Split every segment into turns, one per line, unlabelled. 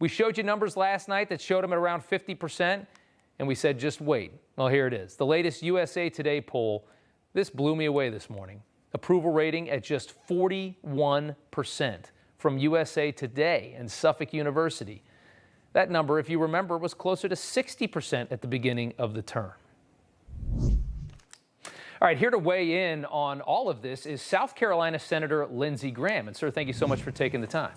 We showed you numbers last night that showed them at around 50%, and we said, just wait. Well, here it is. The latest USA Today poll. This blew me away this morning. Approval rating at just 41% from USA Today and Suffolk University. That number, if you remember, was closer to 60% at the beginning of the term. All right, here to weigh in on all of this is South Carolina Senator Lindsey Graham. And, sir, thank you so much for taking the time.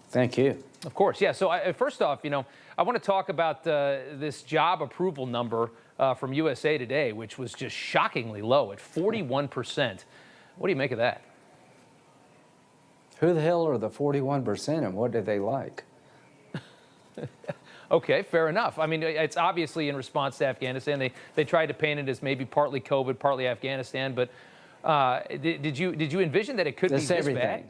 Thank you.
Of course, yeah. So first off, I want to talk about this job approval number from USA Today, which was just shockingly low at 41%. What do you make of that?
Who the hell are the 41% and what do they like?
Okay, fair enough. I mean, it's obviously in response to Afghanistan. They tried to paint it as maybe partly COVID, partly Afghanistan. But did you envision that it could be this bad?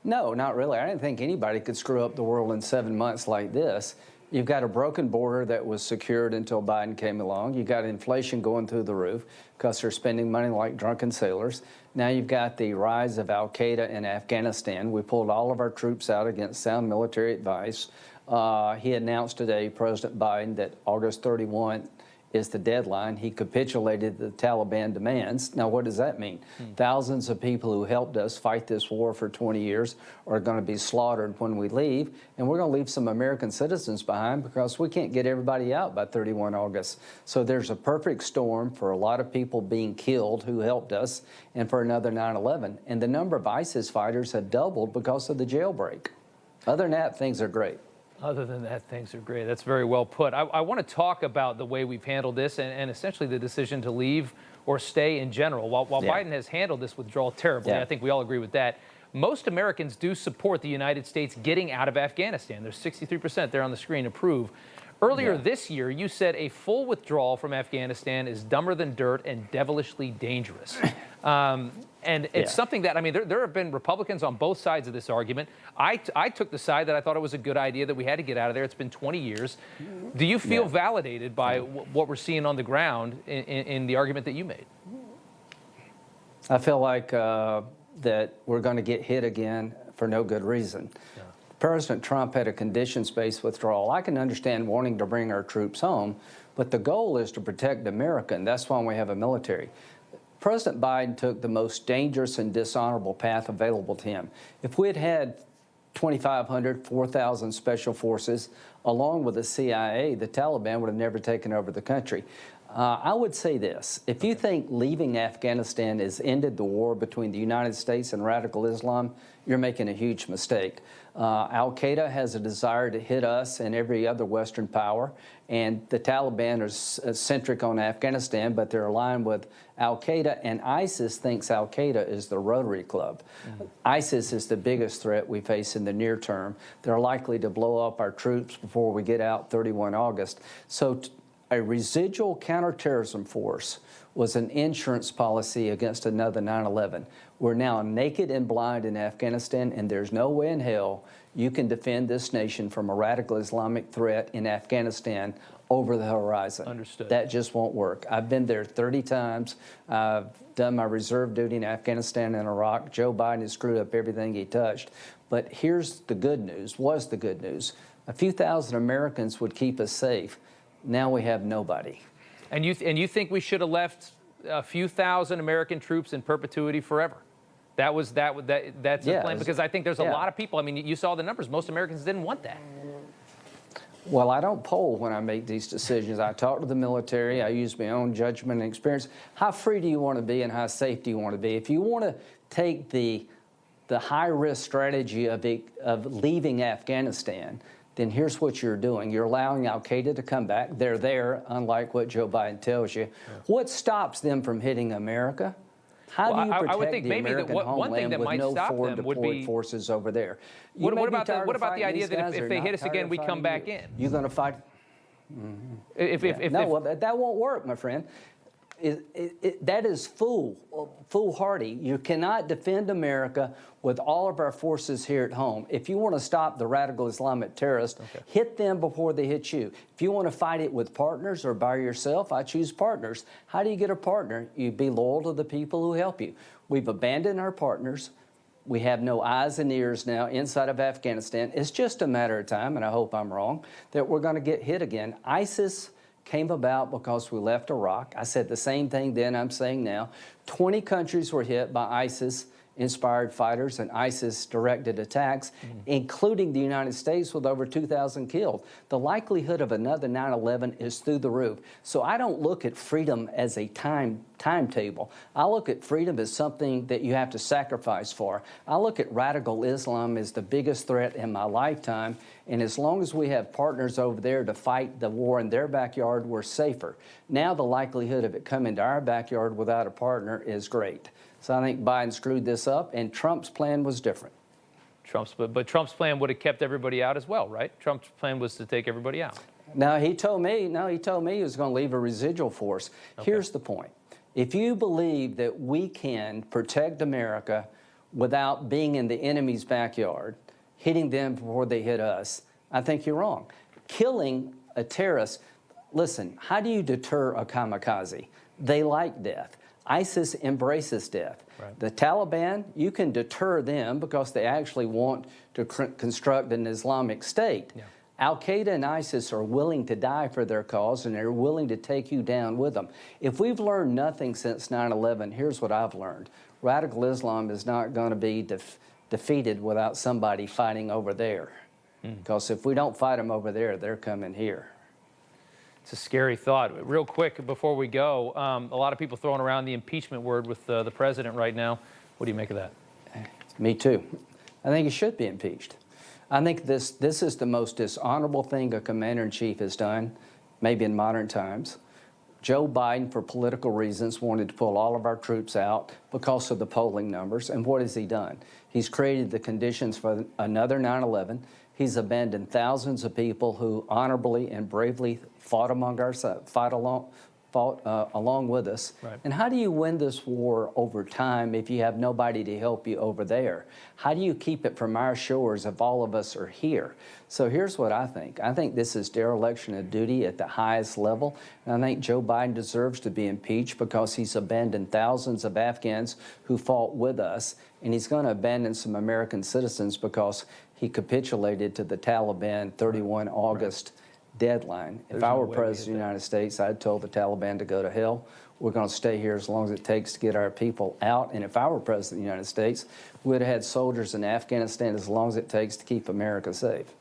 No, not really. I didn't think anybody could screw up the world in 7 months like this. You've got a broken border that was secured until Biden came along. You've got inflation going through the roof because they're spending money like drunken sailors. Now you've got the rise of al-Qaeda in Afghanistan. We pulled all of our troops out against sound military advice. He announced today, President Biden, that August 31 is the deadline. He capitulated the Taliban demands. Now, what does that mean? Thousands of people who helped us fight this war for 20 years are going to be slaughtered when we leave, and we're going to leave some American citizens behind because we can't get everybody out by 31 August. So there's a perfect storm for a lot of people being killed who helped us and for another 9/11. And the number of ISIS fighters have doubled because of the jailbreak. Other than that, things are great.
Other than that, things are great. That's very well put. I want to talk about the way we've handled this and essentially the decision to leave or stay in general. While Biden has handled this withdrawal terribly, I think we all agree with that, most Americans do support the United States getting out of Afghanistan. There's 63% there on the screen approve. Earlier this year, you said a full withdrawal from Afghanistan is dumber than dirt and devilishly dangerous. And it's something that, I mean, there have been Republicans on both sides of this argument. I took the side that I thought it was a good idea that we had to get out of there. It's been 20 years. Do you feel validated by what we're seeing on the ground in the argument that you made?
I feel like that we're going to get hit again for no good reason. President Trump had a conditions-based withdrawal. I can understand wanting to bring our troops home, but the goal is to protect America, and that's why we have a military. President Biden took the most dangerous and dishonorable path available to him. If we had had 2,500, 4,000 special forces, along with the CIA, the Taliban would have never taken over the country. I would say this. If you think leaving Afghanistan has ended the war between the United States and radical Islam, you're making a huge mistake. Al-Qaeda has a desire to hit us and every other Western power, and the Taliban are centric on Afghanistan, but they're aligned with Al-Qaeda, and ISIS thinks Al-Qaeda is the Rotary Club. ISIS is the biggest threat we face in the near term. They're likely to blow up our troops before we get out 31 August. So a residual counterterrorism force was an insurance policy against another 9/11. We're now naked and blind in Afghanistan, and there's no way in hell you can defend this nation from a radical Islamic threat in Afghanistan over the horizon.
Understood.
That just won't work. I've been there 30 times. I've done my reserve duty in Afghanistan and Iraq. Joe Biden has screwed up everything he touched. But here's the good news, was the good news. A few thousand Americans would keep us safe. Now we have nobody.
And you think we should have left a few thousand American troops in perpetuity forever? That's the plan? Because I think there's a lot of people. I mean, you saw the numbers. Most Americans didn't want that.
Well, I don't poll when I make these decisions. I talk to the military. I use my own judgment and experience. How free do you want to be and how safe do you want to be? If you want to take the high-risk strategy of leaving Afghanistan, then here's what you're doing. You're allowing al-Qaeda to come back. They're there, unlike what Joe Biden tells you. What stops them from hitting America? How do you protect the American homeland with no forward deployed forces over there?
What about the idea that if they hit us again, we come back in?
You're going to fight? No, that won't work, my friend. That is foolhardy. You cannot defend America with all of our forces here at home. If you want to stop the radical Islamic terrorists, hit them before they hit you. If you want to fight it with partners or by yourself, I choose partners. How do you get a partner? You be loyal to the people who help you. We've abandoned our partners. We have no eyes and ears now inside of Afghanistan. It's just a matter of time, and I hope I'm wrong, that we're going to get hit again. ISIS came about because we left Iraq. I said the same thing then, I'm saying now. 20 countries were hit by ISIS-inspired fighters and ISIS-directed attacks, including the United States with over 2,000 killed. The likelihood of another 9/11 is through the roof. So I don't look at freedom as a timetable. I look at freedom as something that you have to sacrifice for. I look at radical Islam as the biggest threat in my lifetime, and as long as we have partners over there to fight the war in their backyard, we're safer. Now the likelihood of it coming to our backyard without a partner is great. So I think Biden screwed this up, and Trump's plan was different.
But Trump's plan would have kept everybody out as well, right? Trump's plan was to take everybody out.
No, he told me he was going to leave a residual force. Okay. Here's the point. If you believe that we can protect America without being in the enemy's backyard, hitting them before they hit us, I think you're wrong. Killing a terrorist, listen, how do you deter a kamikaze? They like death. ISIS embraces death. Right. The Taliban, you can deter them because they actually want to construct an Islamic State. Yeah. Al-Qaeda and ISIS are willing to die for their cause, and they're willing to take you down with them. If we've learned nothing since 9/11, here's what I've learned. Radical Islam is not going to be defeated without somebody fighting over there. Because if we don't fight them over there, they're coming here.
It's a scary thought. Real quick, before we go, a lot of people throwing around the impeachment word with the president right now. What do you make of that?
Me too. I think he should be impeached. I think this is the most dishonorable thing a commander-in-chief has done, maybe in modern times. Joe Biden, for political reasons, wanted to pull all of our troops out because of the polling numbers. And what has he done? He's created the conditions for another 9/11. He's abandoned thousands of people who honorably and bravely fought along with us. Right. And how do you win this war over time if you have nobody to help you over there? How do you keep it from our shores if all of us are here? So here's what I think. I think this is dereliction of duty at the highest level. And I think Joe Biden deserves to be impeached because he's abandoned thousands of Afghans who fought with us. And he's going to abandon some American citizens because he capitulated to the Taliban 31 August deadline. If I were president of the United States, I'd told the Taliban to go to hell. We're going to stay here as long as it takes to get our people out. And if I were president of the United States, we'd have had soldiers in Afghanistan as long as it takes to keep America safe.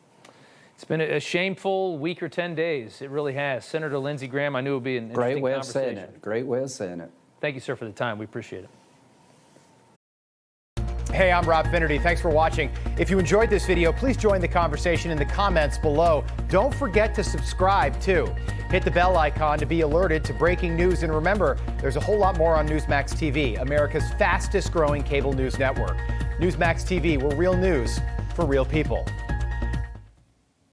It's been a shameful week or 10 days. It really has. Senator Lindsey Graham, I knew it would be an interesting conversation.
Great way of saying it. Great way of saying it.
Thank you, sir, for the time. We appreciate it.
Hey, I'm Rob Finnerty. Thanks for watching. If you enjoyed this video, please join the conversation in the comments below. Don't forget to subscribe, too. Hit the bell icon to be alerted to breaking news. And remember, there's a whole lot more on Newsmax TV, America's fastest growing cable news network. Newsmax TV, we're real news for real people.